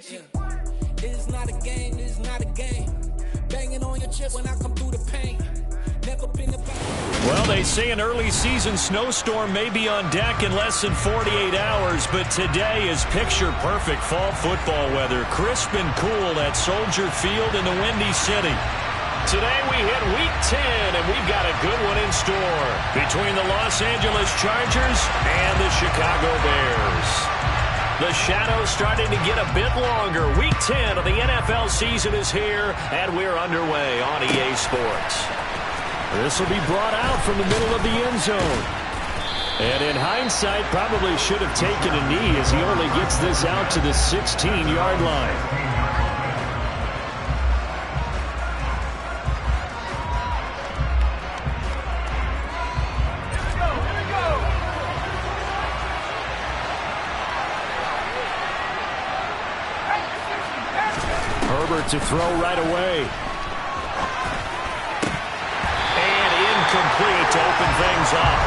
It's not a game, it's not a game. Banging on your chest when I come through the pain. Never been about. Well, they say an early season snowstorm may be on deck in less than 48 hours, but today is picture-perfect fall football weather. Crisp and cool at Soldier Field in the Windy City. Today we hit Week 10, and we've got a good one in store between the Los Angeles Chargers and the Chicago Bears. The shadow's starting to get a bit longer. Week 10 of the NFL season is here, and we're underway on EA Sports. This will be brought out from the middle of the end zone. And in hindsight, probably should have taken a knee as he only gets this out to the 16-yard line. To throw right away. And incomplete to open things up.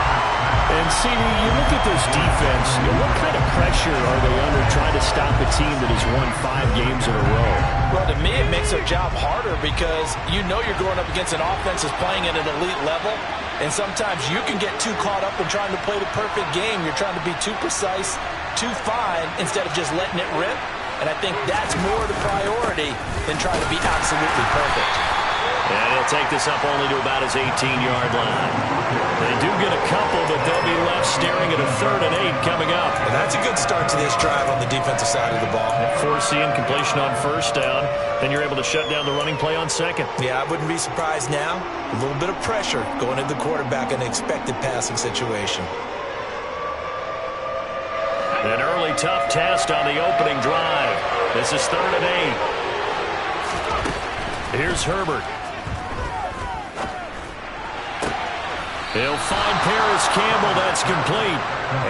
And see, you look at this defense, what kind of pressure are they under trying to stop a team that has won 5 games in a row? Well, to me, it makes their job harder because you know you're going up against an offense that's playing at an elite level. And sometimes you can get too caught up in trying to play the perfect game. You're trying to be too precise, too fine, instead of just letting it rip. And I think that's more the priority than trying to be absolutely perfect. And he'll take this up only to about his 18-yard line. They do get a couple, but they'll be left staring at a 3rd and 8 coming up. And that's a good start to this drive on the defensive side of the ball. Force the incompletion on 1st down. Then you're able to shut down the running play on 2nd. Yeah, I wouldn't be surprised now. A little bit of pressure going at the quarterback in an expected passing situation. An early tough test on the opening drive. This is 3rd and 8. Here's Herbert. He'll find Paris Campbell. That's complete.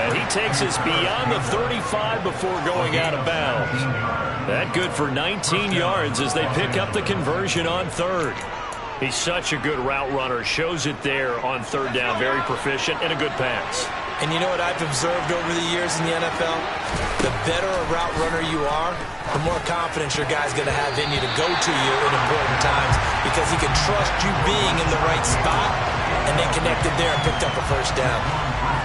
And he takes us beyond the 35 before going out of bounds. That good for 19 yards as they pick up the conversion on 3rd. He's such a good route runner. Shows it there on 3rd down. Very proficient and a good pass. And you know what I've observed over the years in the NFL? The better a route runner you are, the more confidence your guy's going to have in you to go to you in important times because he can trust you being in the right spot, and they connected there and picked up a 1st down.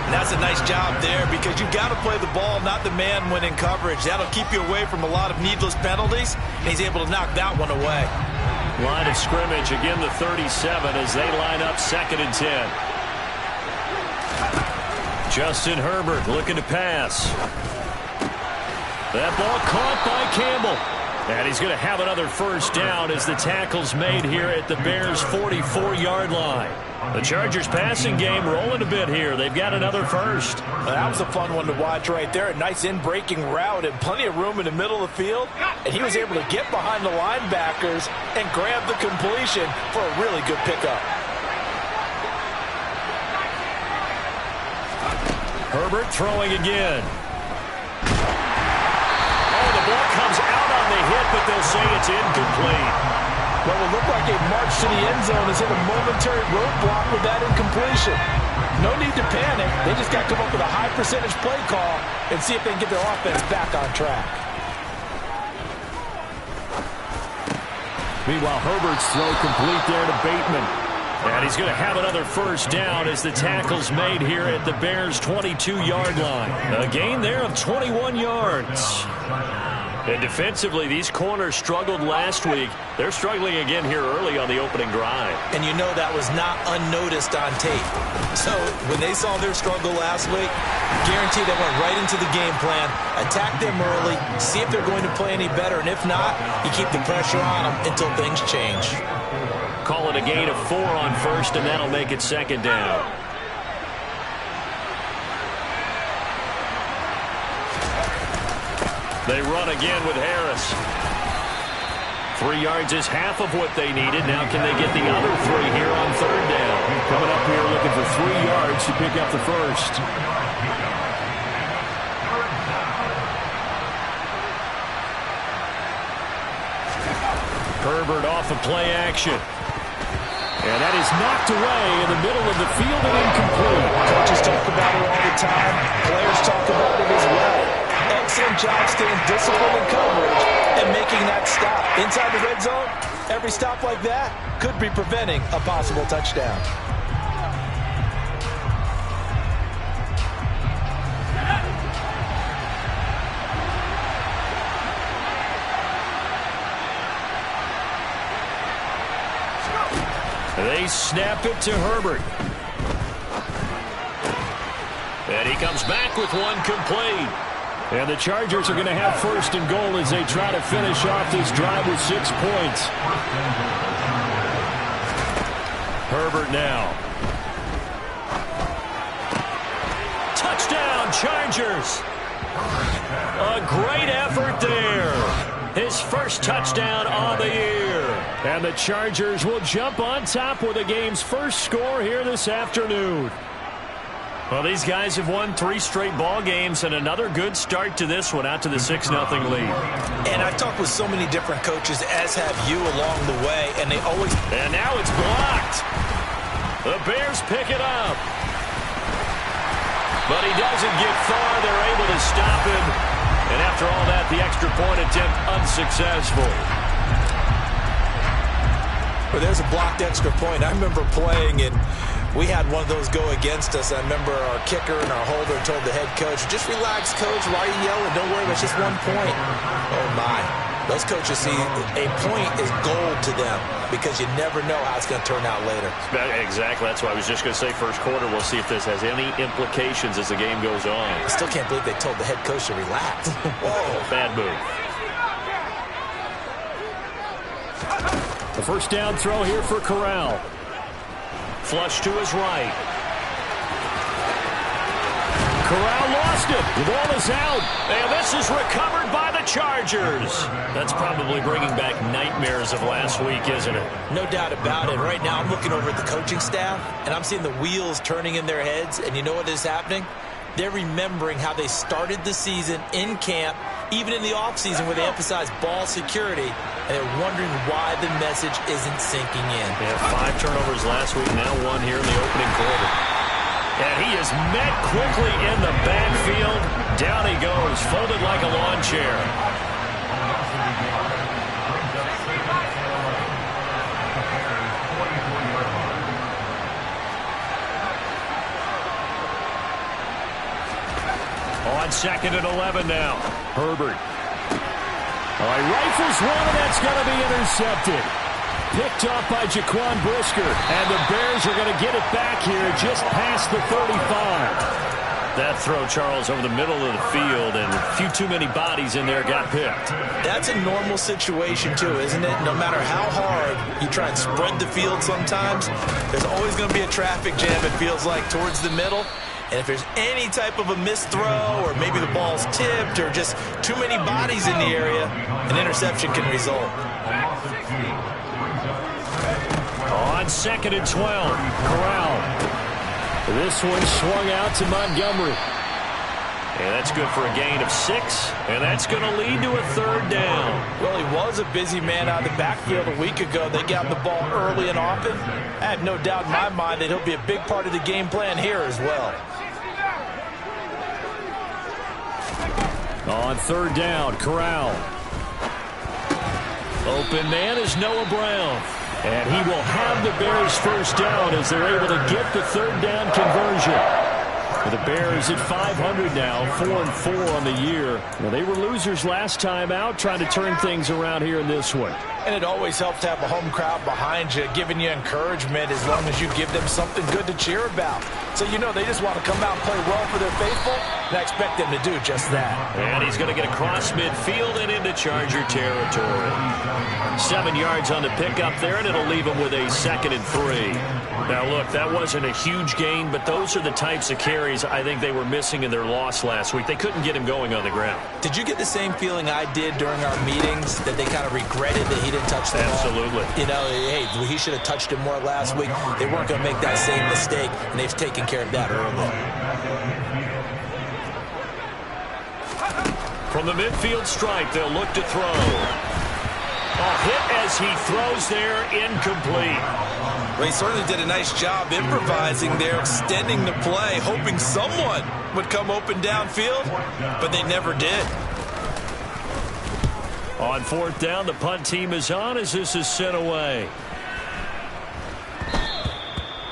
And that's a nice job there because you've got to play the ball, not the man when in coverage. That'll keep you away from a lot of needless penalties, and he's able to knock that one away. Line of scrimmage, again the 37 as they line up 2nd and 10. Justin Herbert looking to pass. That ball caught by Campbell. And he's going to have another 1st down as the tackle's made here at the Bears' 44-yard line. The Chargers passing game rolling a bit here. They've got another 1st. Well, that was a fun one to watch right there. A nice in-breaking route and plenty of room in the middle of the field. And he was able to get behind the linebackers and grab the completion for a really good pickup. Herbert throwing again. Oh, the ball comes out on the hit, but they'll say it's incomplete. Well, it looked like a march to the end zone has hit a momentary roadblock with that incompletion. No need to panic. They just got to come up with a high percentage play call and see if they can get their offense back on track. Meanwhile, Herbert's throw complete there to Bateman. And he's going to have another 1st down as the tackle's made here at the Bears' 22-yard line. A gain there of 21 yards. And defensively, these corners struggled last week. They're struggling again here early on the opening drive. And you know that was not unnoticed on tape. So when they saw their struggle last week, guaranteed they went right into the game plan, attack them early, see if they're going to play any better. And if not, you keep the pressure on them until things change. Call it a gain of 4 on 1st, and that'll make it 2nd down. They run again with Harris. 3 yards is half of what they needed. Now can they get the other 3 here on 3rd down? Coming up here looking for 3 yards to pick up the 1st. Herbert off of play action. And that is knocked away in the middle of the field and incomplete. Coaches talk about it all the time. Players talk about it as well. Excellent job staying disciplined in coverage and Inside the red zone, every stop like that could be preventing a possible touchdown. They snap it to Herbert. And he comes back with one complete. And the Chargers are going to have first and goal as they try to finish off this drive with 6 points. Herbert now. Touchdown, Chargers. A great effort there. His first touchdown on the year. And the Chargers will jump on top with the game's first score here this afternoon. Well, these guys have won 3 straight ball games and another good start to this one out to the 6-0 lead. And I've talked with so many different coaches, as have you along the way, and they always... And now it's blocked. The Bears pick it up. But he doesn't get far. They're able to stop him. And after all that, the extra point attempt unsuccessful. Well, there's a blocked extra point. I remember playing, and we had one of those go against us. I remember our kicker and our holder told the head coach, just relax, coach. Why are you yelling? Don't worry, it's just 1 point. Oh, my. Those coaches see a point is gold to them because you never know how it's going to turn out later. Exactly. That's why I was just going to say first quarter. We'll see if this has any implications as the game goes on. I still can't believe they told the head coach to relax. Whoa. Bad move. The first down throw here for Corral. Flush to his right. Corral lost it. The ball is out. And this is recovered by the Chargers. That's probably bringing back nightmares of last week, isn't it? No doubt about it. Right now I'm looking over at the coaching staff, and I'm seeing the wheels turning in their heads. And you know what is happening? They're remembering how they started the season in camp, even in the offseason where they emphasized ball security, and they're wondering why the message isn't sinking in. They had 5 turnovers last week, now 1 here in the opening quarter. And he is met quickly in the backfield. Down he goes, folded like a lawn chair. On 2nd and 11 now. Herbert. Oh, he rifles one, and that's going to be intercepted. Picked off by Jaquan Brisker. And the Bears are going to get it back here just past the 35. That throw, Charles, over the middle of the field, and a few too many bodies in there got picked. That's a normal situation, too, isn't it? No matter how hard you try and spread the field sometimes, there's always going to be a traffic jam, it feels like, towards the middle. And if there's any type of a missed throw, or maybe the ball's tipped, or just too many bodies in the area, an interception can result. On 2nd and 12, Corral. This one swung out to Montgomery. And that's good for a gain of 6, and that's going to lead to a 3rd down. Well, he was a busy man out of the backfield a week ago. They got the ball early and often. I have no doubt in my mind that he'll be a big part of the game plan here as well. On 3rd down, Corral. Open man is Noah Brown. And he will have the Bears first down as they're able to get the 3rd down conversion. The Bears at 500 now, 4-4 on the year. Well, they were losers last time out, trying to turn things around here in this one. And it always helps to have a home crowd behind you, giving you encouragement as long as you give them something good to cheer about. So you know they just want to come out and play well for their faithful, and I expect them to do just that. And he's going to get across midfield and into Charger territory. 7 yards on the pickup there, and it'll leave him with a 2nd and 3. Now, look, that wasn't a huge gain, but those are the types of carries I think they were missing in their loss last week. They couldn't get him going on the ground. Did you get the same feeling I did during our meetings, that they kind of regretted that he didn't touch the ball? Absolutely. You know, hey, he should have touched him more last week. They weren't going to make that same mistake, and they've taken care of that early. From the midfield stripe, they'll look to throw. A hit as he throws there, incomplete. Well, he certainly did a nice job improvising there, extending the play, hoping someone would come open downfield, but they never did. On fourth down, the punt team is on as this is sent away.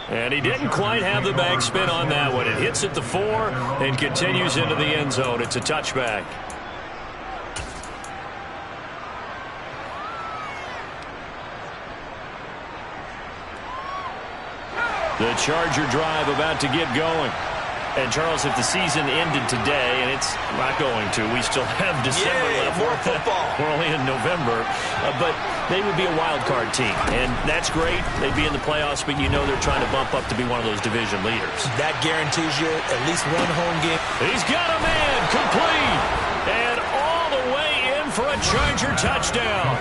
And he didn't quite have the backspin on that one. It hits at the 4 and continues into the end zone. It's a touchback. The Charger drive about to get going. And, Charles, if the season ended today, and it's not going to, we still have December left. More football. We're only in November. But they would be a wild card team. And that's great. They'd be in the playoffs, but you know they're trying to bump up to be one of those division leaders. That guarantees you at least one home game. He's got a man complete. And all the way in for a Charger touchdown.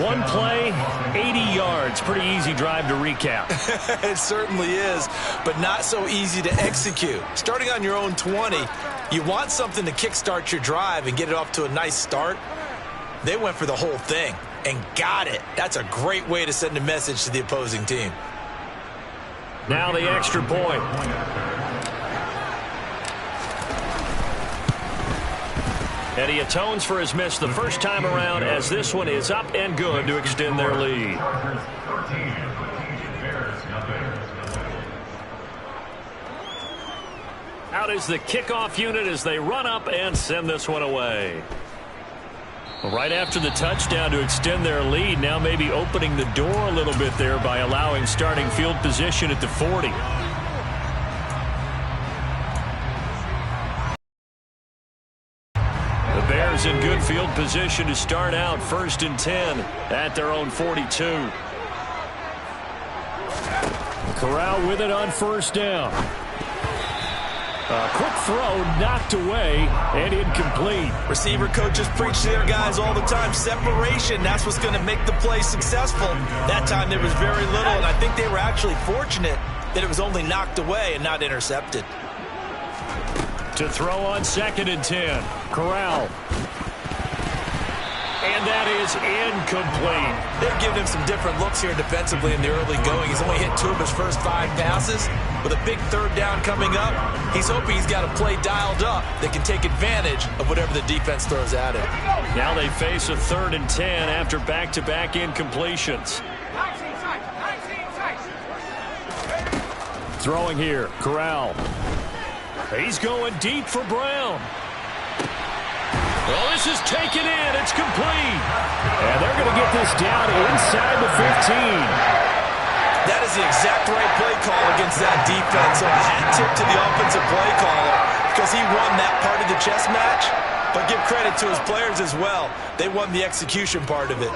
One play, 80 yards. Pretty easy drive to recap. It certainly is, but not so easy to execute. Starting on your own 20, you want something to kickstart your drive and get it off to a nice start. They went for the whole thing and got it. That's a great way to send a message to the opposing team. Now the extra point. And he atones for his miss the first time around as this one is up and good to extend their lead. Out is the kickoff unit as they run up and send this one away. Right after the touchdown to extend their lead, now maybe opening the door a little bit there by allowing starting field position at the 40. In good field position to start out 1st and 10 at their own 42. Corral with it on 1st down. A quick throw knocked away and incomplete. Receiver coaches preach to their guys all the time. Separation, that's what's going to make the play successful. That time there was very little, and I think they were actually fortunate that it was only knocked away and not intercepted. To throw on 2nd and 10. Corral. And that is incomplete. They've given him some different looks here defensively in the early going. He's only hit 2 of his first 5 passes. With a big 3rd down coming up, he's hoping he's got a play dialed up that can take advantage of whatever the defense throws at him. Now they face a 3rd and 10 after back-to-back incompletions. Throwing here, Corral. He's going deep for Brown. Well, this is taken in. It's complete. And they're going to get this down inside the 15. That is the exact right play call against that defense. So a hat tip to the offensive play caller because he won that part of the chess match. But give credit to his players as well. They won the execution part of it.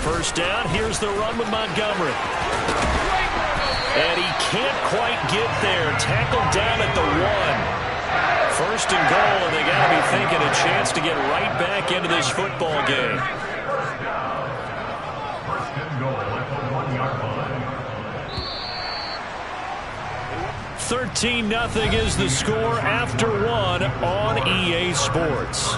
1st down. Here's the run with Montgomery. And he can't quite get there. Tackled down at the 1. 1st and goal, and they got to be thinking a chance to get right back into this football game. 13-0 is the score after 1 on EA Sports.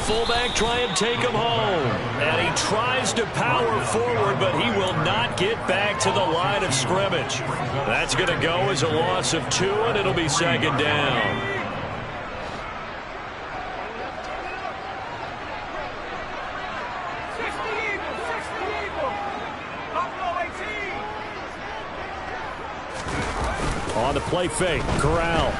Fullback try and take him home. And he tries to power forward, but he will not get back to the line of scrimmage. That's going to go as a loss of 2, and it'll be 2nd down. On the play fake, Corral.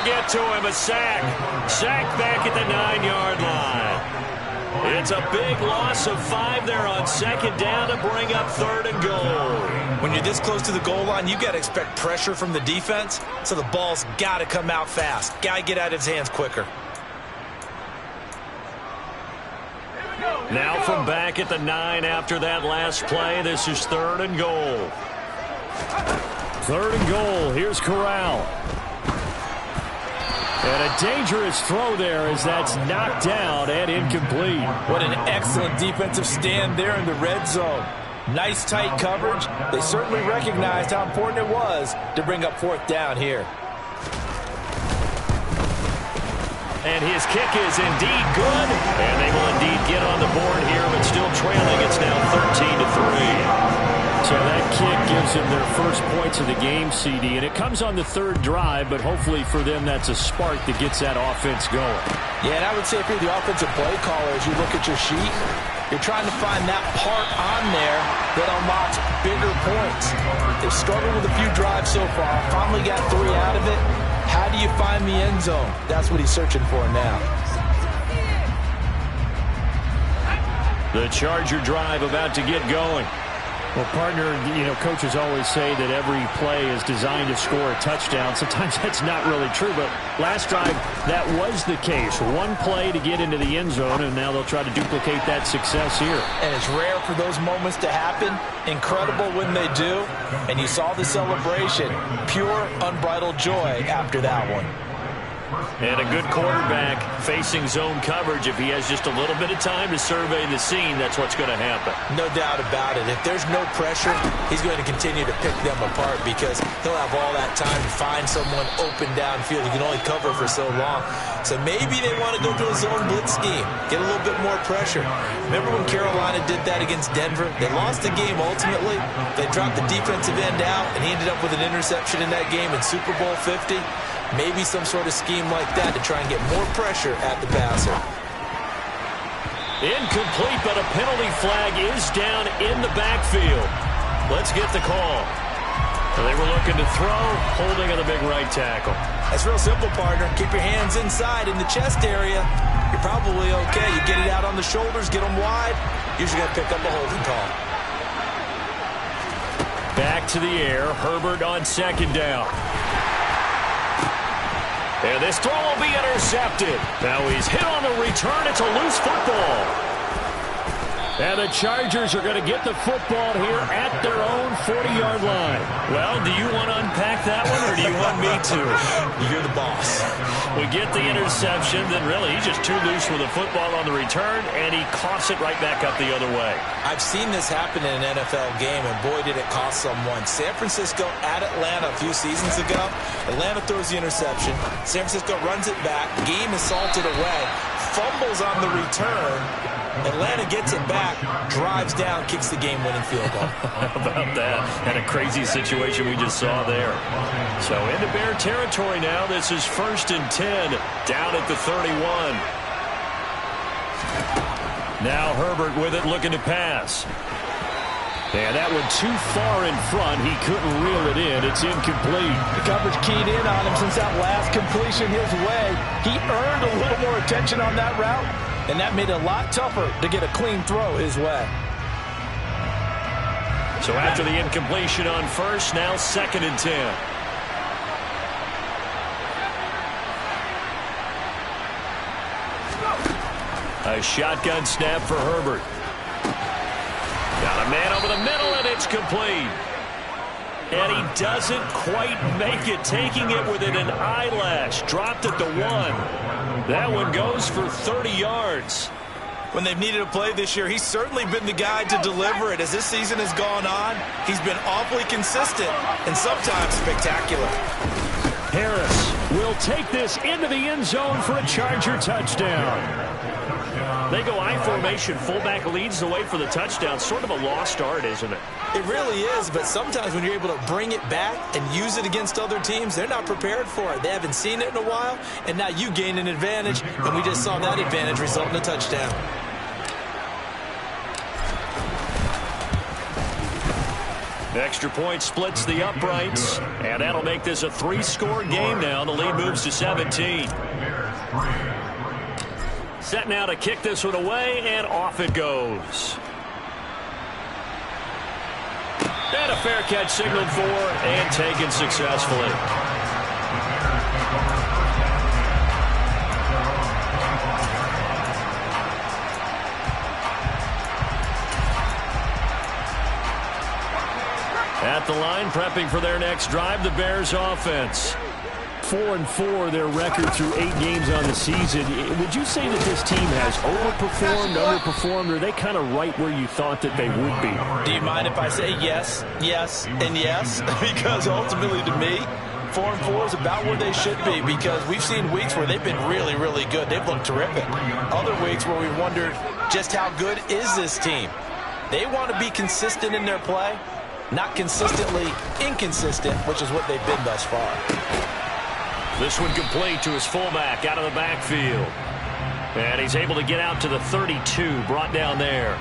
Get to him, a sack. Sack back at the 9-yard line. It's a big loss of 5 there on 2nd down to bring up 3rd and goal. When you're this close to the goal line, you got to expect pressure from the defense, so the ball's got to come out fast. Got to get out of his hands quicker. Now from back at the 9 after that last play. This is 3rd and goal. 3rd and goal. Here's Corral. And a dangerous throw there as that's knocked down and incomplete. What an excellent defensive stand there in the red zone. Nice tight coverage. They certainly recognized how important it was to bring up 4th down here. And his kick is indeed good. And they will indeed get on the board here, but still trailing. It's now 13-3. So that kick gives them their first points of the game, CD. And it comes on the 3rd drive, but hopefully for them that's a spark that gets that offense going. Yeah, and I would say if you're the offensive play caller, as you look at your sheet, you're trying to find that part on there that unlocks bigger points. They've struggled with a few drives so far, finally got 3 out of it. How do you find the end zone? That's what he's searching for now. The Charger drive about to get going. Well, partner, coaches always say that every play is designed to score a touchdown. Sometimes that's not really true, but last drive, that was the case. One play to get into the end zone, and now they'll try to duplicate that success here. And it's rare for those moments to happen. Incredible when they do. And you saw the celebration. Pure, unbridled joy after that one. And a good quarterback facing zone coverage. If he has just a little bit of time to survey the scene, that's what's going to happen. No doubt about it. If there's no pressure, he's going to continue to pick them apart because he'll have all that time to find someone open downfield. He can only cover for so long. So maybe they want to go to a zone blitz scheme, get a little bit more pressure. Remember when Carolina did that against Denver? They lost the game ultimately. They dropped the defensive end out, and he ended up with an interception in that game in Super Bowl 50. Maybe some sort of scheme like that to try and get more pressure at the passer. Incomplete, but a penalty flag is down in the backfield. Let's get the call. They were looking to throw, holding on the big right tackle. That's real simple, partner. Keep your hands inside in the chest area. You're probably okay. You get it out on the shoulders, get them wide. Usually going to pick up a holding call. Back to the air. Herbert on 2nd down. And this throw will be intercepted. Now he's hit on the return. It's a loose football. And the Chargers are going to get the football here at their own 40-yard line. Well, do you want to unpack that one, or do you want me to? You're the boss. We get the interception, then really he's just too loose with the football on the return, and he coughs it right back up the other way. I've seen this happen in an NFL game, and boy, did it cost someone. San Francisco at Atlanta a few seasons ago. Atlanta throws the interception. San Francisco runs it back. Game is salted away. Fumbles on the return. Atlanta gets it back, drives down, kicks the game-winning field goal. How about that? And a crazy situation we just saw there. So into Bear territory now. This is 1st and 10, down at the 31. Now Herbert with it, looking to pass. And that one too far in front. He couldn't reel it in. It's incomplete. The coverage keyed in on him since that last completion his way. He earned a little more attention on that route, and that made it a lot tougher to get a clean throw his way. So after the incompletion on 1st, now 2nd and 10. A shotgun snap for Herbert. Got a man over the middle, and it's complete. And he doesn't quite make it, taking it within an eyelash. Dropped at the 1. That one goes for 30 yards. When they've needed a play this year, he's certainly been the guy to deliver it. As this season has gone on, he's been awfully consistent and sometimes spectacular. Harris will take this into the end zone for a Charger touchdown. They go I formation. Fullback leads the way for the touchdown. Sort of a lost art, isn't it? It really is, but sometimes when you're able to bring it back and use it against other teams, they're not prepared for it. They haven't seen it in a while, and now you gain an advantage, and we just saw that advantage result in a touchdown. Extra point splits the uprights, and that'll make this a 3-score game now. The lead moves to 17. Set now to kick this one away, and off it goes. And a fair catch signaled for and taken successfully. At the line, prepping for their next drive, the Bears offense. 4-4 their record through 8 games on the season. Would you say that this team has overperformed, underperformed, or are they kind of right where you thought that they would be? Do you mind if I say yes, yes, and yes? Because ultimately to me, 4-4 is about where they should be, because we've seen weeks where they've been really, really good. They've looked terrific. Other weeks where we wondered just how good is this team. They want to be consistent in their play, not consistently inconsistent, which is what they've been thus far. This one complete to his fullback out of the backfield. And he's able to get out to the 32, brought down there.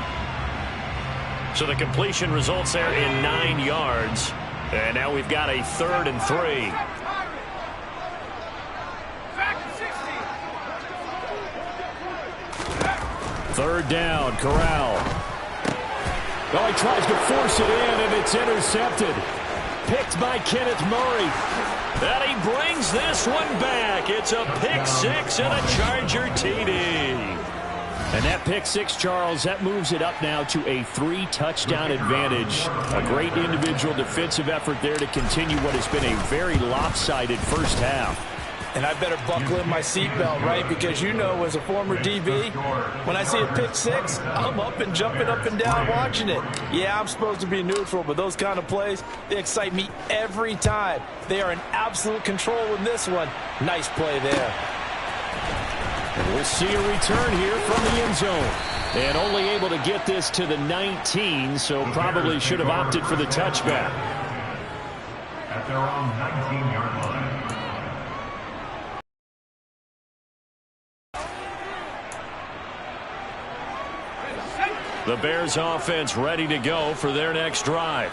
So the completion results there in 9 yards. And now we've got a 3rd and 3. Third down, Corral. Oh, he tries to force it in, and it's intercepted. Picked by Kenneth Murray. And he brings this one back. It's a pick 6 and a Charger TD. And that pick 6, Charles, that moves it up now to a 3-touchdown advantage. A great individual defensive effort there to continue what has been a very lopsided first half. And I better buckle in my seatbelt, right? Because you know, as a former DB, when I see a pick 6, I'm up and jumping up and down watching it. Yeah, I'm supposed to be neutral, but those kind of plays, they excite me every time. They are in absolute control in this one. Nice play there. And we'll see a return here from the end zone. And only able to get this to the 19, so probably should have opted for the touchback. At their own 19-yard line. The Bears offense ready to go for their next drive.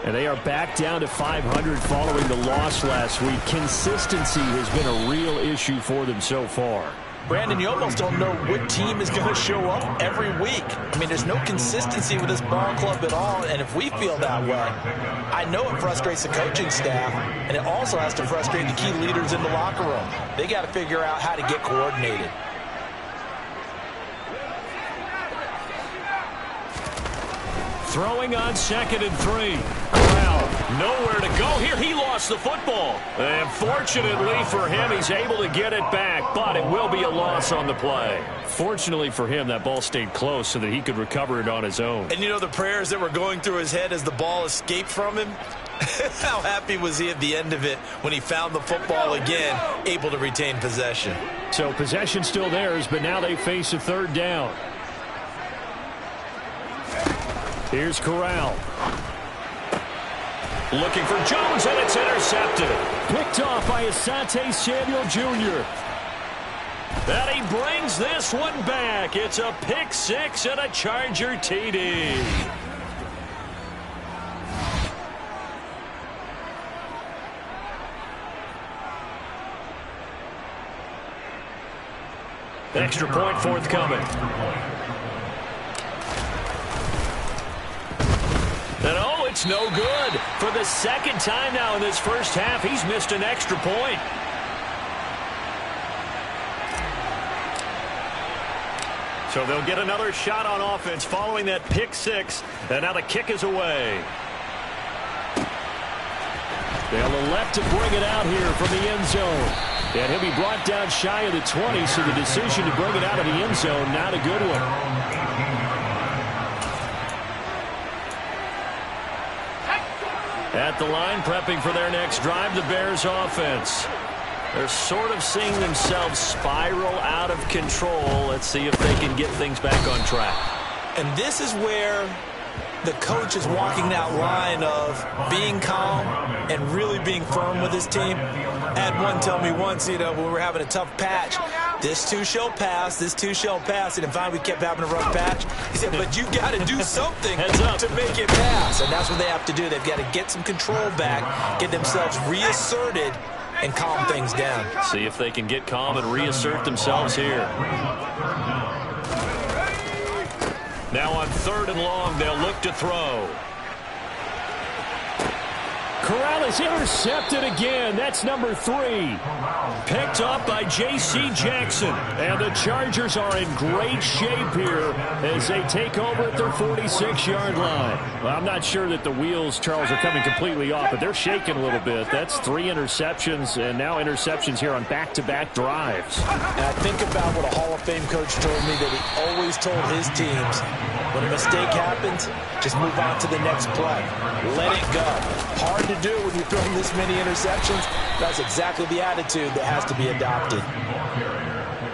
And they are back down to 500 following the loss last week. Consistency has been a real issue for them so far. Brandon, you almost don't know what team is going to show up every week. I mean, there's no consistency with this ball club at all, and if we feel that way, I know it frustrates the coaching staff, and it also has to frustrate the key leaders in the locker room. They got to figure out how to get coordinated. Throwing on 2nd and 3. Corral, nowhere to go here. He lost the football. And fortunately for him, he's able to get it back, but it will be a loss on the play. Fortunately for him, that ball stayed close so that he could recover it on his own. And you know the prayers that were going through his head as the ball escaped from him? How happy was he at the end of it when he found the football again, able to retain possession? So possession still theirs, but now they face a 3rd down. Here's Corral. Looking for Jones, and it's intercepted. Picked off by Asante Samuel Jr. And he brings this one back. It's a pick 6 and a Charger TD. Extra point forthcoming. And oh, it's no good. For the 2nd time now in this first half, he's missed an extra point. So they'll get another shot on offense following that pick 6. And now the kick is away. They'll elect to bring it out here from the end zone. And he'll be brought down shy of the 20, so the decision to bring it out of the end zone, not a good one. At the line, prepping for their next drive, the Bears offense. They're sort of seeing themselves spiral out of control. Let's see if they can get things back on track. And this is where the coach is walking that line of being calm and really being firm with his team. I had one tell me once, you know, when we were having a tough patch, this too shall pass, this too shall pass. And finally we kept having a rough patch. He said, but you got to do something to make it pass. And that's what they have to do. They've got to get some control back, get themselves reasserted, and calm things down. See if they can get calm and reassert themselves here. Now on 3rd and long, they'll look to throw. Corral is intercepted again. That's number 3. Picked up by J.C. Jackson. And the Chargers are in great shape here as they take over at their 46-yard line. Well, I'm not sure that the wheels, Charles, are coming completely off, but they're shaking a little bit. That's 3 interceptions, and now interceptions here on back-to-back drives. And I think about what a Hall of Fame coach told me, that he always told his teams, when a mistake happens, just move on to the next play. Let it go. Hard to do when you're throwing this many interceptions. That's exactly the attitude that has to be adopted.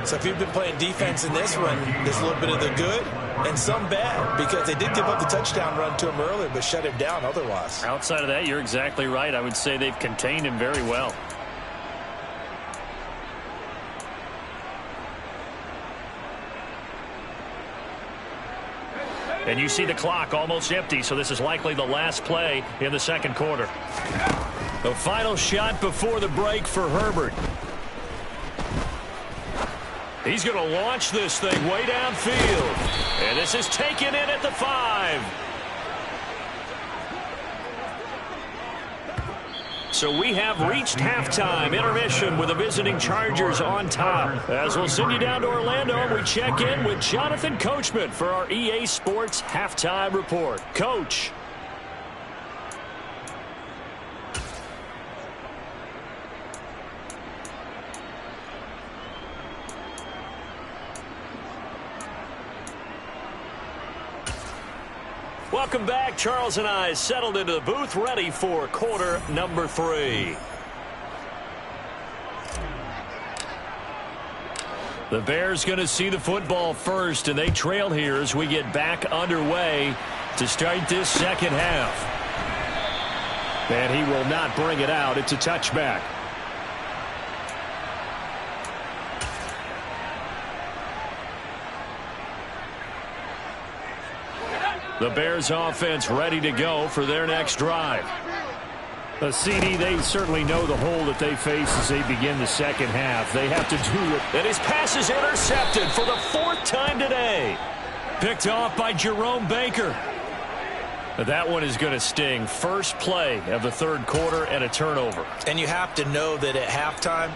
So if you've been playing defense in this one, there's a little bit of the good and some bad, because they did give up the touchdown run to him earlier, but shut him down otherwise. Outside of that, you're exactly right. I would say they've contained him very well. And you see the clock almost empty, so this is likely the last play in the second quarter. The final shot before the break for Herbert. He's going to launch this thing way downfield. And this is taken in at the 5. So we have reached halftime. Intermission with the visiting Chargers on top. As we'll send you down to Orlando, and we check in with Jonathan Coachman for our EA Sports Halftime Report. Coach. Welcome back. Charles and I settled into the booth, ready for quarter number 3. The Bears going to see the football first, and they trail here as we get back underway to start this second half. And he will not bring it out. It's a touchback. The Bears offense ready to go for their next drive. CD, they certainly know the hole that they face as they begin the second half. They have to do it. And his pass is intercepted for the 4th time today. Picked off by Jerome Baker. That one is going to sting. First play of the third quarter and a turnover. And you have to know that at halftime,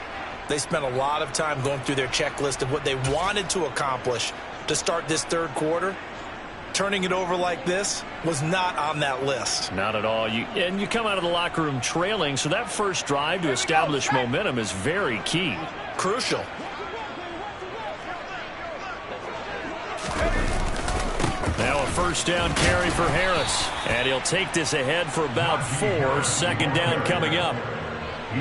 they spent a lot of time going through their checklist of what they wanted to accomplish to start this third quarter. Turning it over like this was not on that list. Not at all. And you come out of the locker room trailing, so that first drive to establish momentum is very key. Crucial. Now a first down carry for Harris. And he'll take this ahead for about 4. Second down coming up.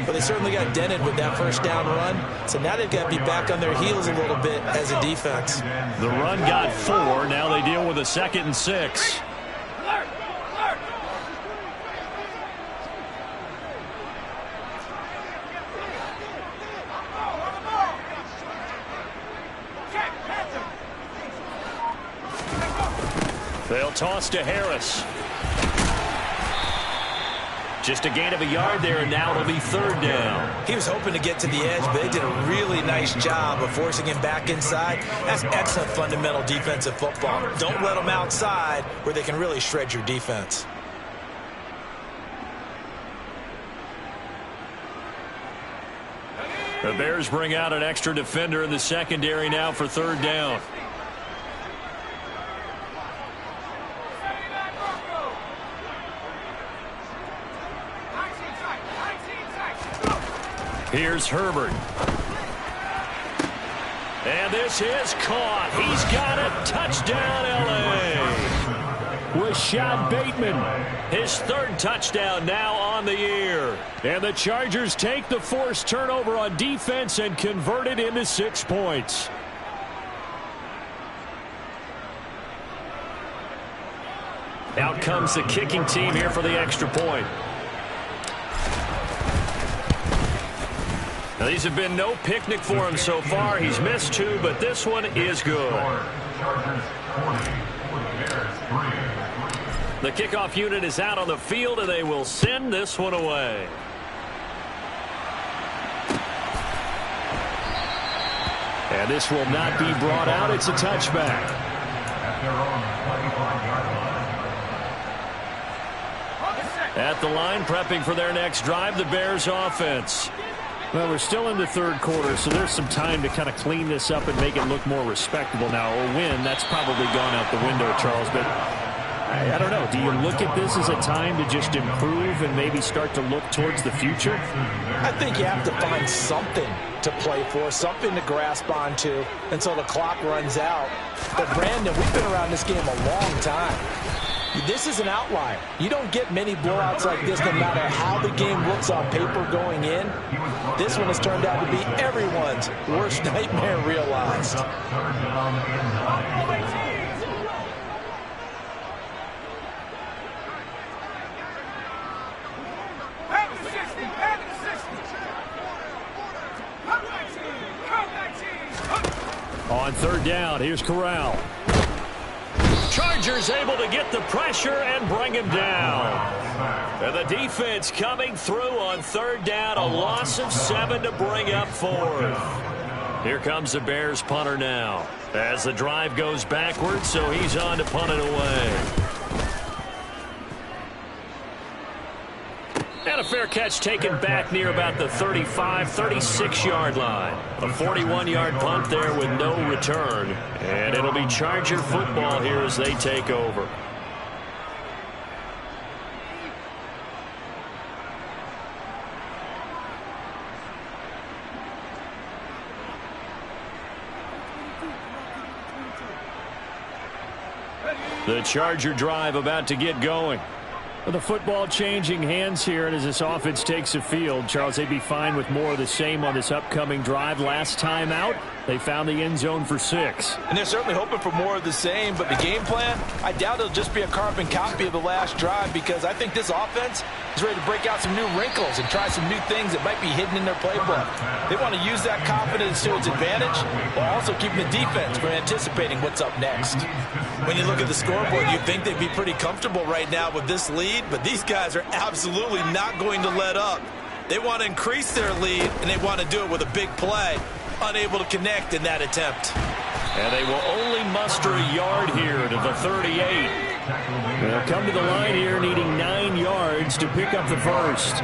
But they certainly got dented with that first down run. So now they've got to be back on their heels a little bit as a defense. The run got 4. Now they deal with a 2nd and 6. They'll toss to Harris. Just a gain of a yard there, and now it'll be 3rd down. He was hoping to get to the edge, but they did a really nice job of forcing him back inside. That's excellent fundamental defensive football. Don't let them outside where they can really shred your defense. The Bears bring out an extra defender in the secondary now for 3rd down. Here's Herbert. And this is caught. He's got it. Touchdown, L.A. Rashad Bateman. His 3rd touchdown now on the year. And the Chargers take the forced turnover on defense and convert it into 6 points. Out comes the kicking team here for the extra point. Now, these have been no picnic for him so far. He's missed 2, but this one is good. The kickoff unit is out on the field, and they will send this one away. And this will not be brought out. It's a touchback. At the line, prepping for their next drive, the Bears offense. Well, we're still in the third quarter, so there's some time to kind of clean this up and make it look more respectable. Now, a win, that's probably gone out the window, Charles, but I don't know. Do you look at this as a time to just improve and maybe start to look towards the future? I think you have to find something to play for, something to grasp onto until the clock runs out. But, Brandon, we've been around this game a long time. This is an outlier. You don't get many blowouts like this no matter how the game looks on paper going in. This one has turned out to be everyone's worst nightmare realized. On third down, here's Corral. Chargers able to get the pressure and bring him down. And the defense coming through on third down. A loss of 7 to bring up fourth. Here comes the Bears punter now. As the drive goes backwards, so he's on to punt it away. And a fair catch taken back near about the 35, 36-yard line. A 41-yard punt there with no return. And it'll be Charger football here as they take over. The Charger drive about to get going. Well, the football changing hands here, and as this offense takes the field, Charles, they'd be fine with more of the same on this upcoming drive. Last time out, they found the end zone for 6. And they're certainly hoping for more of the same, but the game plan, I doubt it'll just be a carbon copy of the last drive, because I think this offense is ready to break out some new wrinkles and try some new things that might be hidden in their playbook. They want to use that confidence to its advantage while also keeping the defense from anticipating what's up next. When you look at the scoreboard, you'd think they'd be pretty comfortable right now with this lead, but these guys are absolutely not going to let up. They want to increase their lead, and they want to do it with a big play. Unable to connect in that attempt. And they will only muster a yard here to the 38. They'll come to the line here needing 9 yards to pick up the first.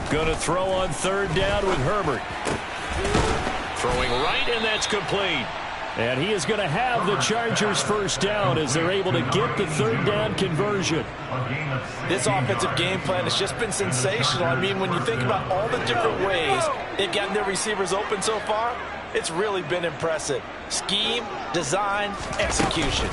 Going to throw on third down with Herbert. Throwing right, and that's complete. And he is going to have the Chargers first down as they're able to get the third down conversion. This offensive game plan has just been sensational. I mean, when you think about all the different ways they've gotten their receivers open so far, it's really been impressive. Scheme, design, execution.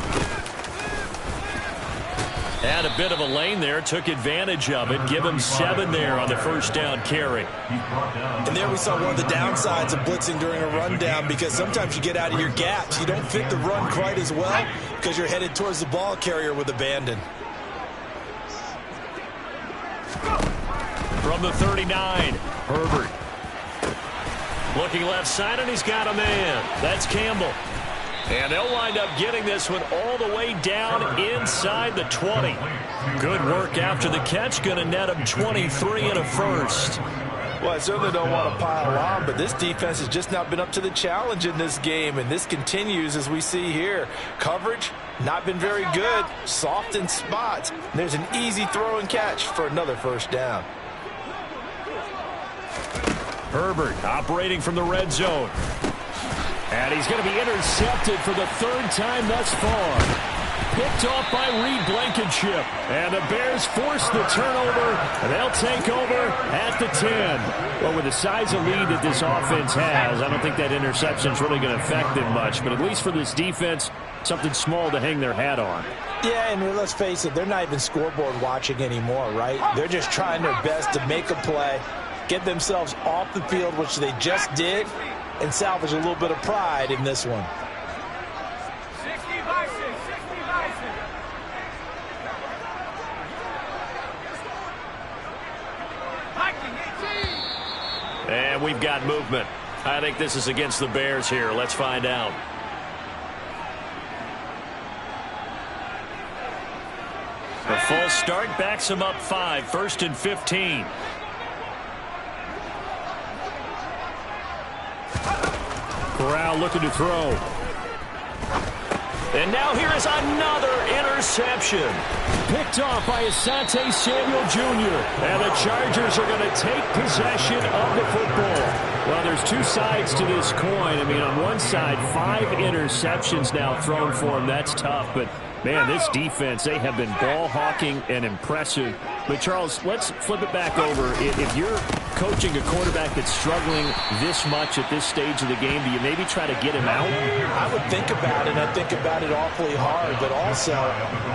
Had a bit of a lane there, took advantage of it. Give him 7 there on the first down carry. And there we saw one of the downsides of blitzing during a rundown, because sometimes you get out of your gaps. You don't fit the run quite as well because you're headed towards the ball carrier with abandon. From the 39, Herbert. Looking left side, and he's got a man. That's Campbell. And they'll wind up getting this one all the way down inside the 20. Good work after the catch. Going to net him 23 and a first. Well, I certainly don't want to pile on, but this defense has just not been up to the challenge in this game, and this continues as we see here. Coverage, not been very good. Soft in spots. There's an easy throw and catch for another first down. Herbert operating from the red zone. And he's going to be intercepted for the third time thus far. Picked off by Reed Blankenship. And the Bears force the turnover, and they'll take over at the 10. Well, with the size of lead that this offense has, I don't think that interception is really going to affect them much. But at least for this defense, something small to hang their hat on. Yeah, and let's face it, they're not even scoreboard watching anymore, right? They're just trying their best to make a play, get themselves off the field, which they just did, and salvage a little bit of pride in this one. And we've got movement. I think this is against the Bears here. Let's find out. The false start backs him up 5, 1st and 15. Corral looking to throw. And now here is another interception. Picked off by Asante Samuel Jr. And the Chargers are going to take possession of the football. Well, there's two sides to this coin. I mean, on one side, 5 interceptions now thrown for him. That's tough. But, man, this defense, they have been ball hawking and impressive. But, Charles, let's flip it back over. If you're coaching a quarterback that's struggling this much at this stage of the game, do you maybe try to get him out? I would think about it. I think about it awfully hard. But also,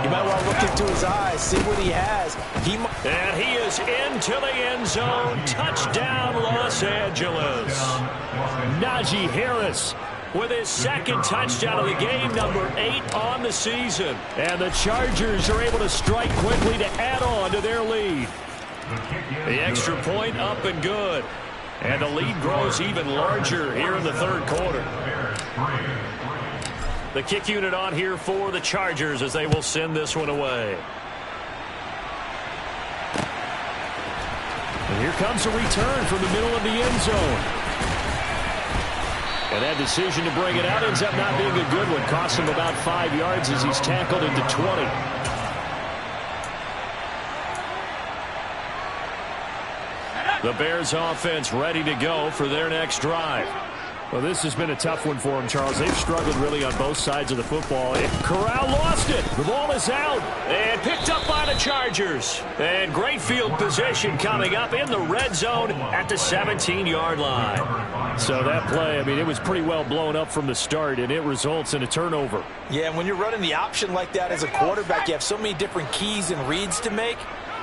you might want to look into his eyes, see what he has. And he is into the end zone. Touchdown, Los Angeles. Najee Harris with his second touchdown of the game, number 8 on the season. And the Chargers are able to strike quickly to add on to their lead. The extra point up and good. And the lead grows even larger here in the third quarter. The kick unit on here for the Chargers as they will send this one away. And here comes a return from the middle of the end zone. And that decision to bring it out ends up not being a good one. Costs him about 5 yards as he's tackled into 20. The Bears offense ready to go for their next drive. Well, this has been a tough one for them, Charles. They've struggled really on both sides of the football. Corral lost it. The ball is out and picked up by the Chargers. And great field position coming up in the red zone at the 17-yard line. So that play, I mean, it was pretty well blown up from the start, and it results in a turnover. Yeah, and when you're running the option like that as a quarterback, you have so many different keys and reads to make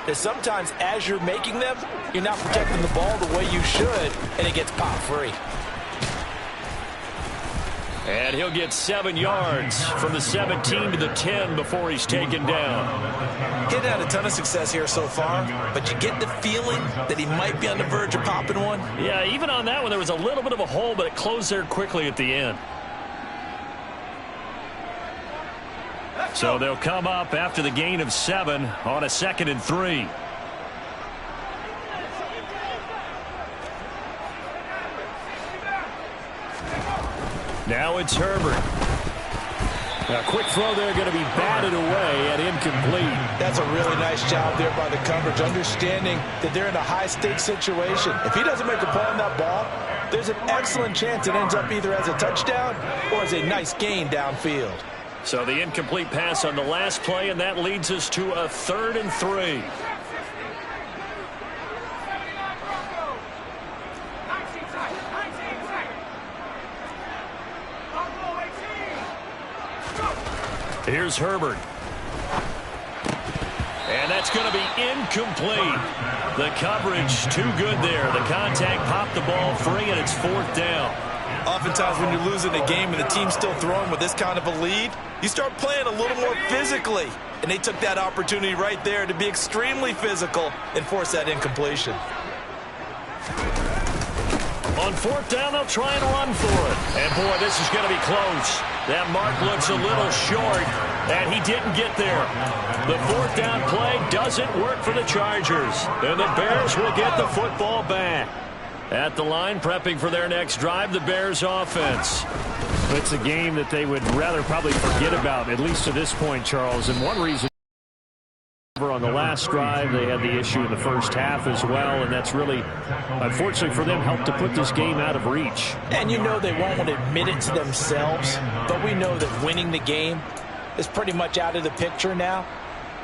that sometimes as you're making them, you're not protecting the ball the way you should, and it gets popped free. And he'll get 7 yards from the 17 to the 10 before he's taken down. He's had a ton of success here so far, but you get the feeling that he might be on the verge of popping one. Yeah, even on that one, there was a little bit of a hole, but it closed there quickly at the end. So they'll come up after the gain of 7 on a 2nd and 3. Now it's Herbert. A quick throw there going to be batted away and incomplete. That's a really nice job there by the coverage, understanding that they're in a high-stakes situation. If he doesn't make a play on that ball, there's an excellent chance it ends up either as a touchdown or as a nice gain downfield. So the incomplete pass on the last play, and that leads us to a 3rd and 3. Here's Herbert. And that's going to be incomplete. The coverage too good there. The contact popped the ball free, and it's 4th down. Oftentimes when you're losing a game and the team's still throwing with this kind of a lead, you start playing a little more physically. And they took that opportunity right there to be extremely physical and force that incompletion. On 4th down, they'll try and run for it. And, boy, this is going to be close. That mark looks a little short, and he didn't get there. The 4th down play doesn't work for the Chargers. And the Bears will get the football back. At the line, prepping for their next drive, the Bears offense. It's a game that they would rather probably forget about, at least to this point, Charles. And one reason on the last drive, they had the issue in the first half as well, and that's really, unfortunately for them, helped to put this game out of reach. And you know they won't want to admit it to themselves, but we know that winning the game is pretty much out of the picture now.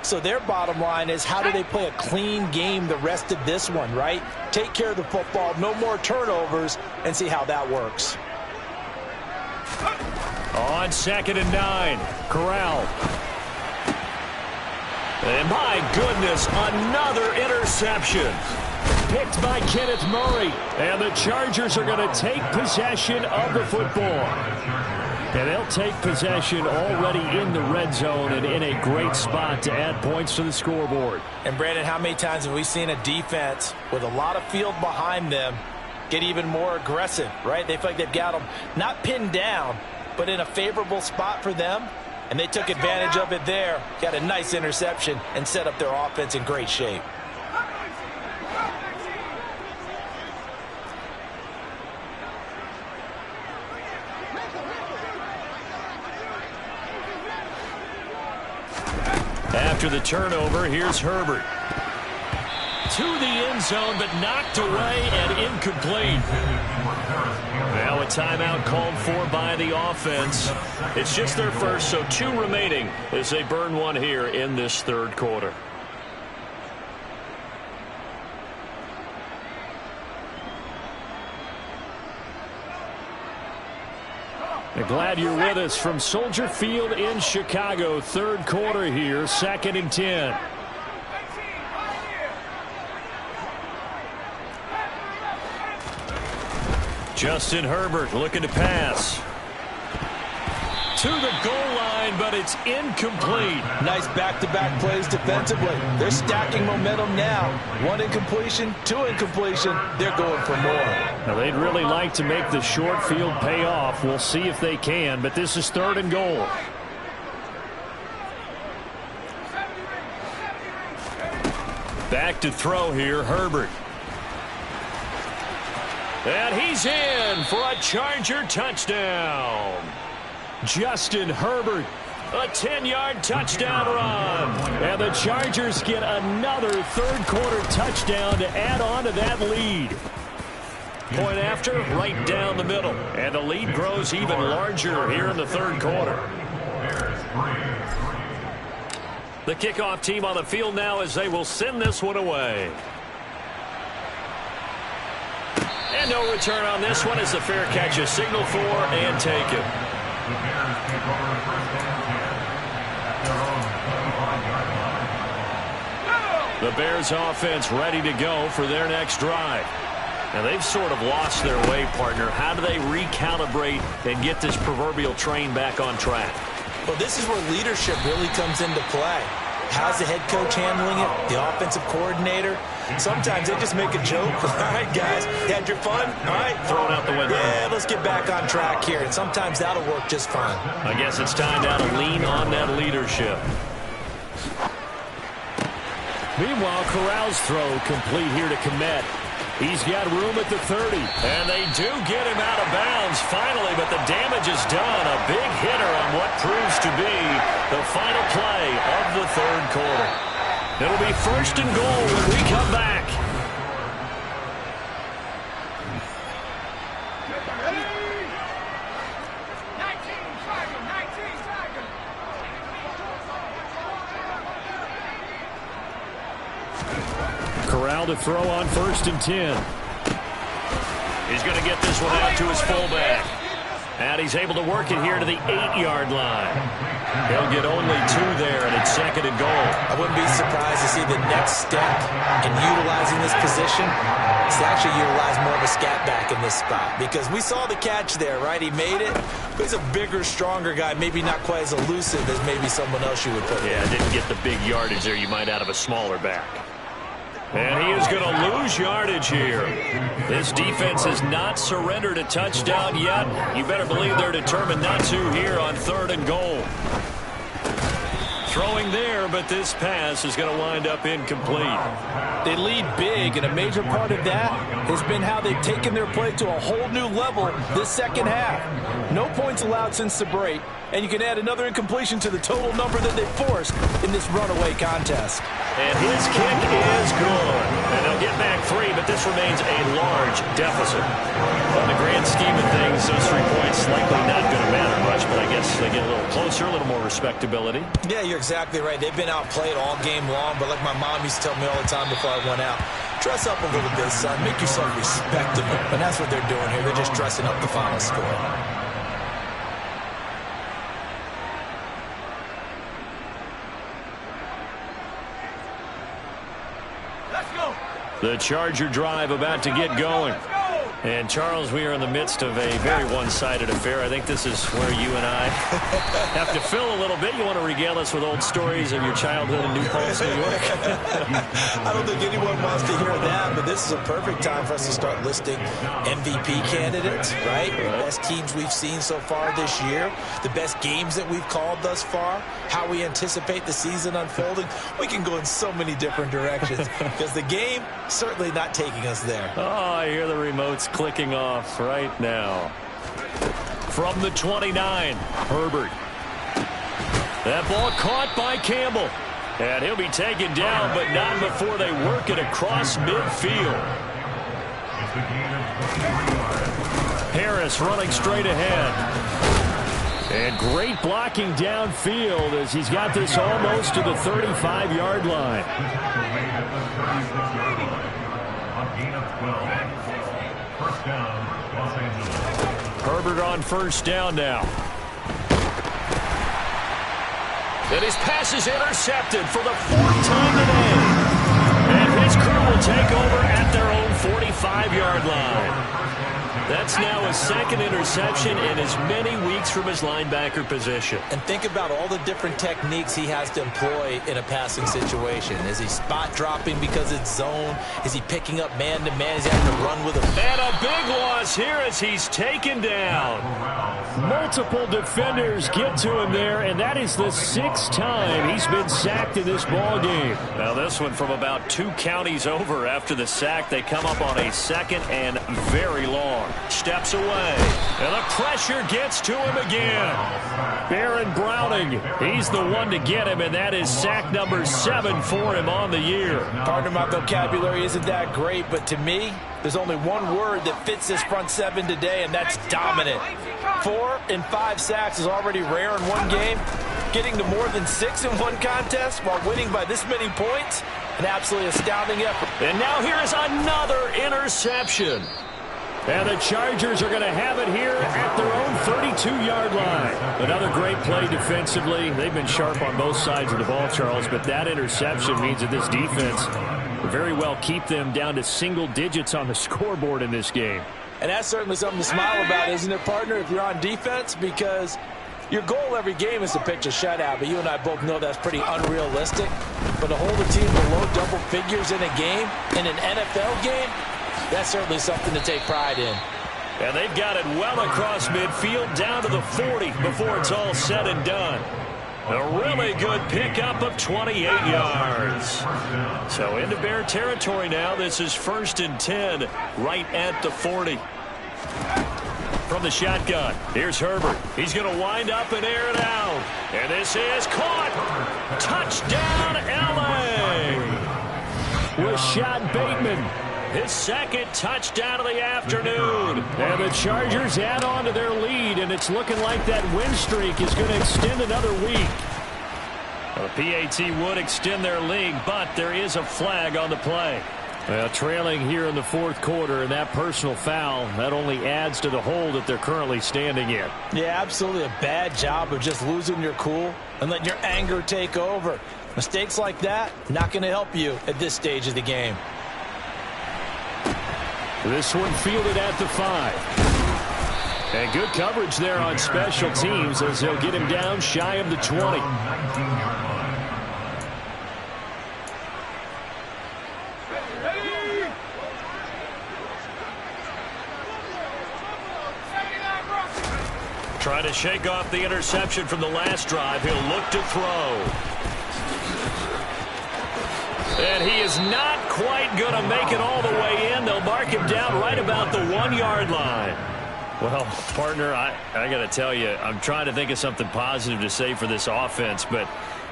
So their bottom line is, how do they play a clean game the rest of this one, right? Take care of the football, no more turnovers, and see how that works. On 2nd and 9, Corral. And my goodness, another interception. Picked by Kenneth Murray. And the Chargers are going to take possession of the football. And they'll take possession already in the red zone and in a great spot to add points to the scoreboard. And, Brandon, how many times have we seen a defense with a lot of field behind them get even more aggressive, right? They feel like they've got them not pinned down, but in a favorable spot for them. And they took advantage of it there, got a nice interception, and set up their offense in great shape. After the turnover, here's Herbert. To the end zone, but knocked away and incomplete. Now a timeout called for by the offense. It's just their first, so 2 remaining as they burn one here in this third quarter. Glad you're with us from Soldier Field in Chicago. Third quarter here, 2nd and 10. Justin Herbert looking to pass. To the goal line, but it's incomplete. Nice back-to-back plays defensively. They're stacking momentum now. 1 incompletion, 2 incompletion. They're going for more. Now, they'd really like to make the short field pay off. We'll see if they can, but this is 3rd and goal. Back to throw here, Herbert. And he's in for a Charger touchdown. Justin Herbert, a 10-yard touchdown run. And the Chargers get another third-quarter touchdown to add on to that lead. Point after, right down the middle. And the lead grows even larger here in the third quarter. The kickoff team on the field now as they will send this one away. And no return on this one as the fair catch is signaled for and taken. The Bears offense ready to go for their next drive. Now they've sort of lost their way, partner. How do they recalibrate and get this proverbial train back on track? Well, this is where leadership really comes into play. How's the head coach handling it? The offensive coordinator? Sometimes they just make a joke. All right, guys, you had your fun? All right. Throw it out the window. Yeah, let's get back on track here. And sometimes that'll work just fine. I guess it's time now to lean on that leadership. Meanwhile, Corral's throw complete here to Komet. He's got room at the 30. And they do get him out of bounds finally, but the damage is done. A big hitter on what proves to be the final play of the third quarter. It'll be 1st and goal when we come back. Corral to throw on 1st and 10. He's going to get this one out to his fullback. And he's able to work it here to the 8-yard line. He'll get only 2 there, and it's 2nd and goal. I wouldn't be surprised to see the next step in utilizing this position is to actually utilize more of a scat back in this spot. Because we saw the catch there, right? He made it. But he's a bigger, stronger guy, maybe not quite as elusive as maybe someone else you would put. Yeah, didn't get the big yardage there you might out of a smaller back. And he is going to lose yardage here. This defense has not surrendered a touchdown yet. You better believe they're determined not to here on 3rd and goal. Throwing there, but this pass is going to wind up incomplete. They lead big, and a major part of that has been how they've taken their play to a whole new level this second half. No points allowed since the break, and you can add another incompletion to the total number that they forced in this runaway contest. And his kick is good. And they'll get back 3, but this remains a large deficit. On the grand scheme of things, those 3 points likely not going to matter much, but I guess they get a little closer, a little more respectability. Yeah, you're exactly right. They've been outplayed all game long, but like my mom used to tell me all the time before I went out, dress up a little bit, son. Make yourself respectable. And that's what they're doing here. They're just dressing up the final score. The Charger drive about to get going. And, Charles, we are in the midst of a very one-sided affair. I think this is where you and I have to fill a little bit. You want to regale us with old stories of your childhood in New Paltz, New York? I don't think anyone wants to hear that, but this is a perfect time for us to start listing MVP candidates, right? The best teams we've seen so far this year, the best games that we've called thus far, how we anticipate the season unfolding. We can go in so many different directions because the game certainly not taking us there. Oh, I hear the remotes clicking off right now. From the 29, Herbert. That ball caught by Campbell. And he'll be taken down, but not before they work it across midfield. It's a gain of 23 yards. Harris running straight ahead. And great blocking downfield as he's got this almost to the 35-yard line. The tackle made at the 36-yard line. A gain of 12. First down, Los Angeles. Herbert on first down now. And his pass is intercepted for the fourth time today. And his crew will take over at their own 45-yard line. That's now his second interception in as many weeks from his linebacker position. And think about all the different techniques he has to employ in a passing situation. Is he spot dropping because it's zone? Is he picking up man-to-man? Is he having to run with him? And a big loss here as he's taken down. Multiple defenders get to him there, and that is the sixth time he's been sacked in this ball game. Now this one from about 2 counties over after the sack. They come up on a second and very long. Steps away, and the pressure gets to him again. Baron Browning, he's the one to get him, and that is sack number 7 for him on the year. Pardon my vocabulary isn't that great, but to me, there's only one word that fits this front 7 today, and that's dominant. 4 and 5 sacks is already rare in one game. Getting to more than 6 in one contest while winning by this many points, an absolutely astounding effort. And now here is another interception. And the Chargers are going to have it here at their own 32-yard line. Another great play defensively. They've been sharp on both sides of the ball, Charles, but that interception means that this defense will very well keep them down to single digits on the scoreboard in this game. And that's certainly something to smile about, isn't it, partner, if you're on defense? Because your goal every game is to pitch a shutout, but you and I both know that's pretty unrealistic. But to hold a team below double figures in a game, in an NFL game, that's certainly something to take pride in. And they've got it well across midfield down to the 40 before it's all said and done. A really good pickup of 28 yards. So into Bear territory now. This is 1st and 10 right at the 40. From the shotgun, here's Herbert. He's going to wind up and air it out. And this is caught. Touchdown, L.A. Rashad Bateman. His second touchdown of the afternoon. And the Chargers add on to their lead, and it's looking like that win streak is going to extend another week. Well, the PAT would extend their lead, but there is a flag on the play. Well, trailing here in the fourth quarter, and that personal foul, that only adds to the hole that they're currently standing in. Yeah, absolutely a bad job of just losing your cool and letting your anger take over. Mistakes like that, not going to help you at this stage of the game. This one fielded at the 5. And good coverage there on special teams as they'll get him down shy of the 20. Trying to shake off the interception from the last drive. He'll look to throw. And he is not quite going to make it all the way in. They'll mark him down right about the 1-yard line. Well, partner, I got to tell you, I'm trying to think of something positive to say for this offense, but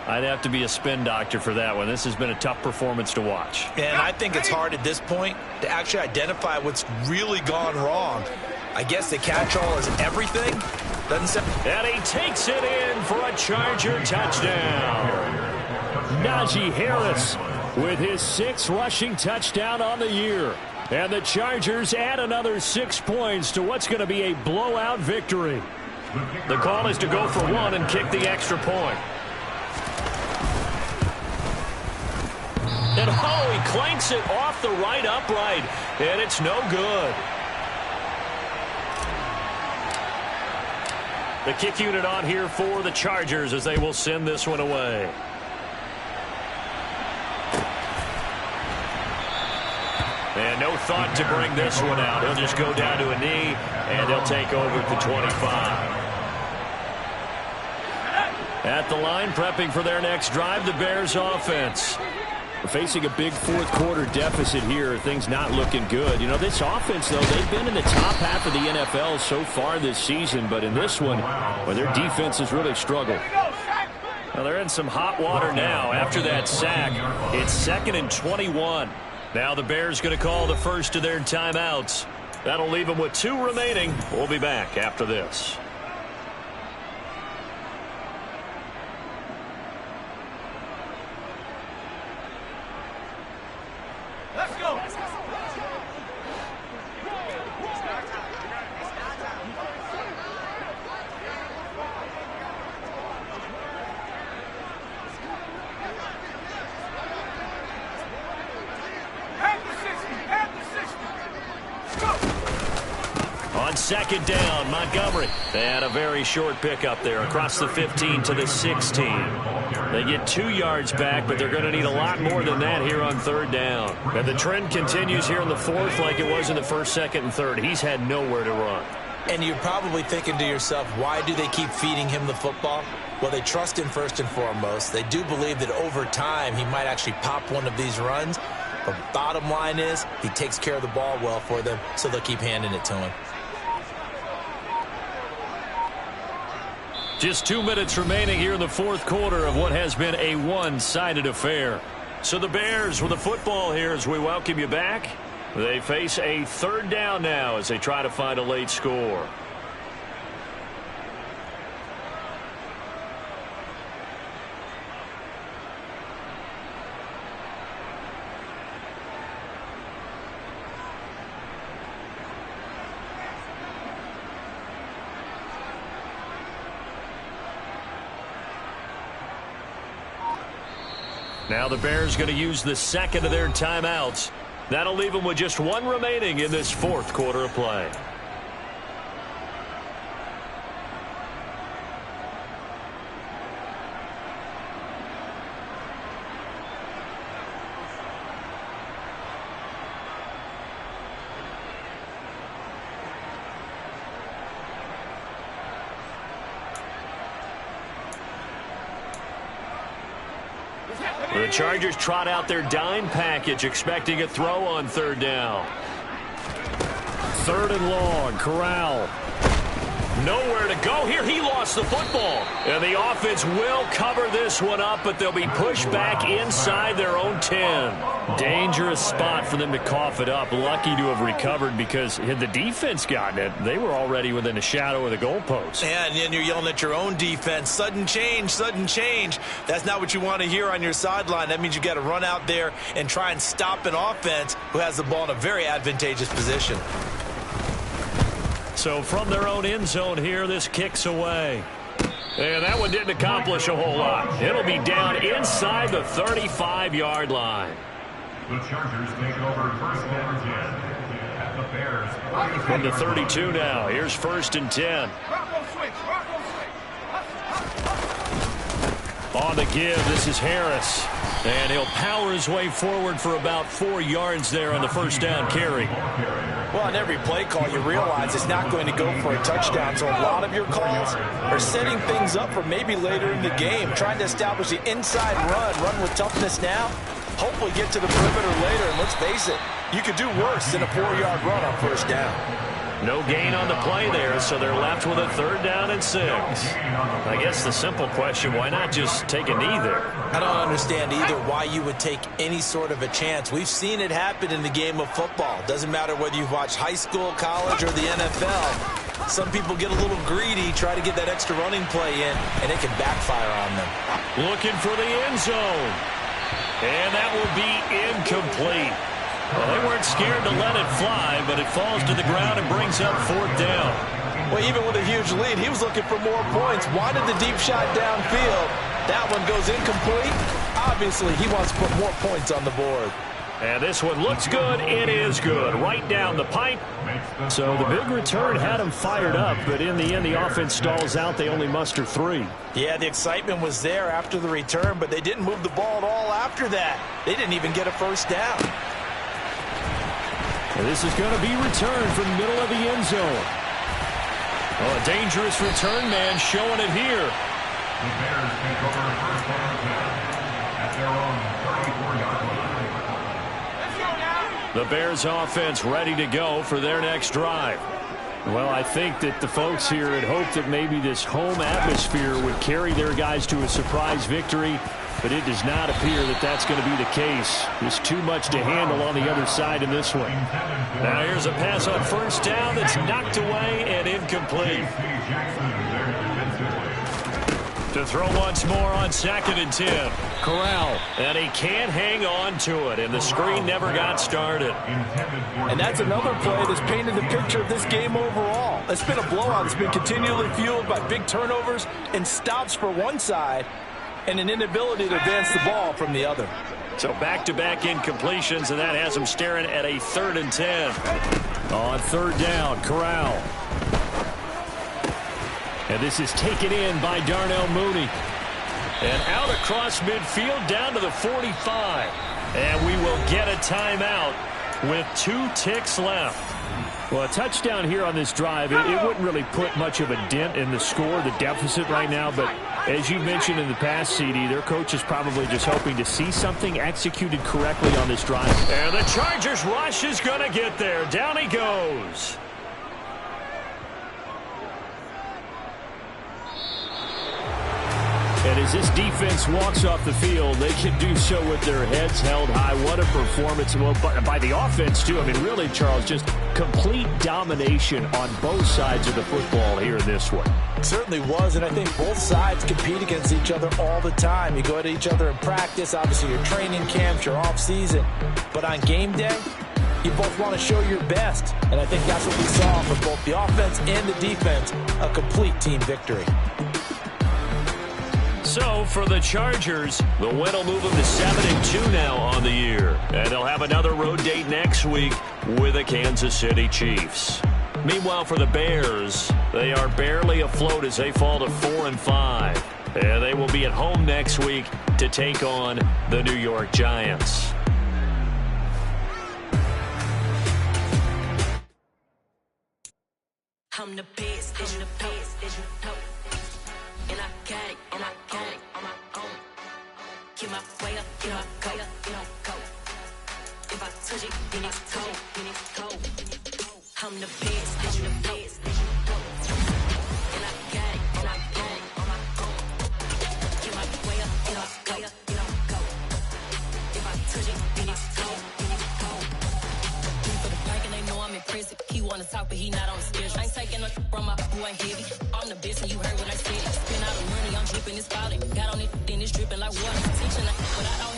I'd have to be a spin doctor for that one. This has been a tough performance to watch. And I think it's hard at this point to actually identify what's really gone wrong. I guess the catch-all is everything. Doesn't say. And he takes it in for a Charger touchdown. Najee Harris with his 6th rushing touchdown on the year. And the Chargers add another 6 points to what's going to be a blowout victory. The call is to go for 1 and kick the extra point. And he clanks it off the right upright, and it's no good. The kick unit on here for the Chargers as they will send this one away. And no thought to bring this one out. He'll just go down to a knee, and he'll take over at the 25. At the line, prepping for their next drive, the Bears offense. We're facing a big fourth quarter deficit here. Things not looking good. You know, this offense, though, they've been in the top half of the NFL so far this season. But in this one, well, their defense has really struggled. Well, they're in some hot water now after that sack. It's 2nd and 21. Now the Bears going to call the first of their timeouts. That'll leave them with 2 remaining. We'll be back after this. Let's go. On 2nd down, Montgomery. They had a very short pickup there across the 15 to the 16. They get 2 yards back, but they're going to need a lot more than that here on 3rd down. And the trend continues here in the 4th like it was in the 1st, 2nd, and 3rd. He's had nowhere to run. And you're probably thinking to yourself, why do they keep feeding him the football? Well, they trust him first and foremost. They do believe that over time he might actually pop one of these runs. But bottom line is he takes care of the ball well for them, so they'll keep handing it to him. Just 2 minutes remaining here in the 4th quarter of what has been a one-sided affair. So the Bears with the football here as we welcome you back. They face a 3rd down now as they try to find a late score. Now the Bears going to use the 2nd of their timeouts. That'll leave them with just 1 remaining in this 4th quarter of play. The Chargers trot out their dime package, expecting a throw on 3rd down. 3rd and long. Corral. Nowhere to go here. He lost the football. And the offense will cover this one up, but they'll be pushed back inside their own 10. Dangerous spot for them to cough it up. Lucky to have recovered because had the defense gotten it, they were already within a shadow of the goalpost. Yeah, and then you're yelling at your own defense. Sudden change, sudden change. That's not what you want to hear on your sideline. That means you've got to run out there and try and stop an offense who has the ball in a very advantageous position. So from their own end zone here, this kicks away. And that one didn't accomplish a whole lot. It'll be down inside the 35-yard line. The Chargers take over 1st and 10 at the Bears. From the 32 now. Here's 1st and 10. On the give, this is Harris. And he'll power his way forward for about 4 yards there on the 1st down carry. Well, on every play call, you realize it's not going to go for a touchdown. So a lot of your calls are setting things up for maybe later in the game, trying to establish the inside run with toughness now. Hopefully get to the perimeter later. And let's face it, you could do worse than a 4-yard run on 1st down. No gain on the play there, so they're left with a 3rd down and 6. I guess the simple question, why not just take a knee there? I don't understand either why you would take any sort of a chance. We've seen it happen in the game of football. Doesn't matter whether you've watched high school, college, or the NFL. Some people get a little greedy, try to get that extra running play in, and it can backfire on them. Looking for the end zone. And that will be incomplete. Well, they weren't scared to let it fly, but it falls to the ground and brings up 4th down. Well, even with a huge lead, he was looking for more points. Wanted the deep shot downfield. That one goes incomplete. Obviously, he wants to put more points on the board. And this one looks good. It is good. Right down the pipe. So the big return had him fired up, but in the end, the offense stalls out. They only muster 3. Yeah, the excitement was there after the return, but they didn't move the ball at all after that. They didn't even get a 1st down. And this is going to be returned from the middle of the end zone. Oh, a dangerous return man showing it here. The Bears take over 1st and 10 at their own 34-yard line. The Bears offense ready to go for their next drive. Well, I think that the folks here had hoped that maybe this home atmosphere would carry their guys to a surprise victory, but it does not appear that that's going to be the case. There's too much to handle on the other side in this one. Now here's a pass on first down that's knocked away and incomplete. To throw once more on 2nd and 10. Corral. And he can't hang on to it, and the screen never got started. And that's another play that's painted the picture of this game overall. It's been a blowout. It's been continually fueled by big turnovers and stops for one side and an inability to advance the ball from the other. So back-to-back incompletions, and that has him staring at a 3rd and 10. On 3rd down, Corral. And this is taken in by Darnell Mooney. And out across midfield down to the 45. And we will get a timeout with 2 ticks left. Well, a touchdown here on this drive, it wouldn't really put much of a dent in the score, the deficit right now. But as you mentioned in the past, CD, their coach is probably just hoping to see something executed correctly on this drive. And the Chargers rush is going to get there. Down he goes. And as this defense walks off the field, they can do so with their heads held high. What a performance by the offense, too. I mean, really, Charles, just complete domination on both sides of the football here in this one. It certainly was, and I think both sides compete against each other all the time. You go at each other in practice, obviously your training camps, your off-season. But on game day, you both want to show your best. And I think that's what we saw from both the offense and the defense, a complete team victory. So, for the Chargers, the win will move them to 7-2 now on the year. And they'll have another road date next week with the Kansas City Chiefs. Meanwhile, for the Bears, they are barely afloat as they fall to 4-5. And they will be at home next week to take on the New York Giants. I'm the best, I'm the best, as you know. And I got it, on my own. Get my way up, get my go, go. If I touch it, then it's cold, I'm the best, as you know. And I got it, on my own. Get my way up, get my go. If I touch it, then it's cold, For the park and they know I'm impressive. He wanna talk, but he not on the schedule. I ain't taking a from my boy heavy. I'm the best, and you heard what I said. Spend all the money, I'm dripping, it's falling. Got on it, then it's dripping like water. Teaching, but I don't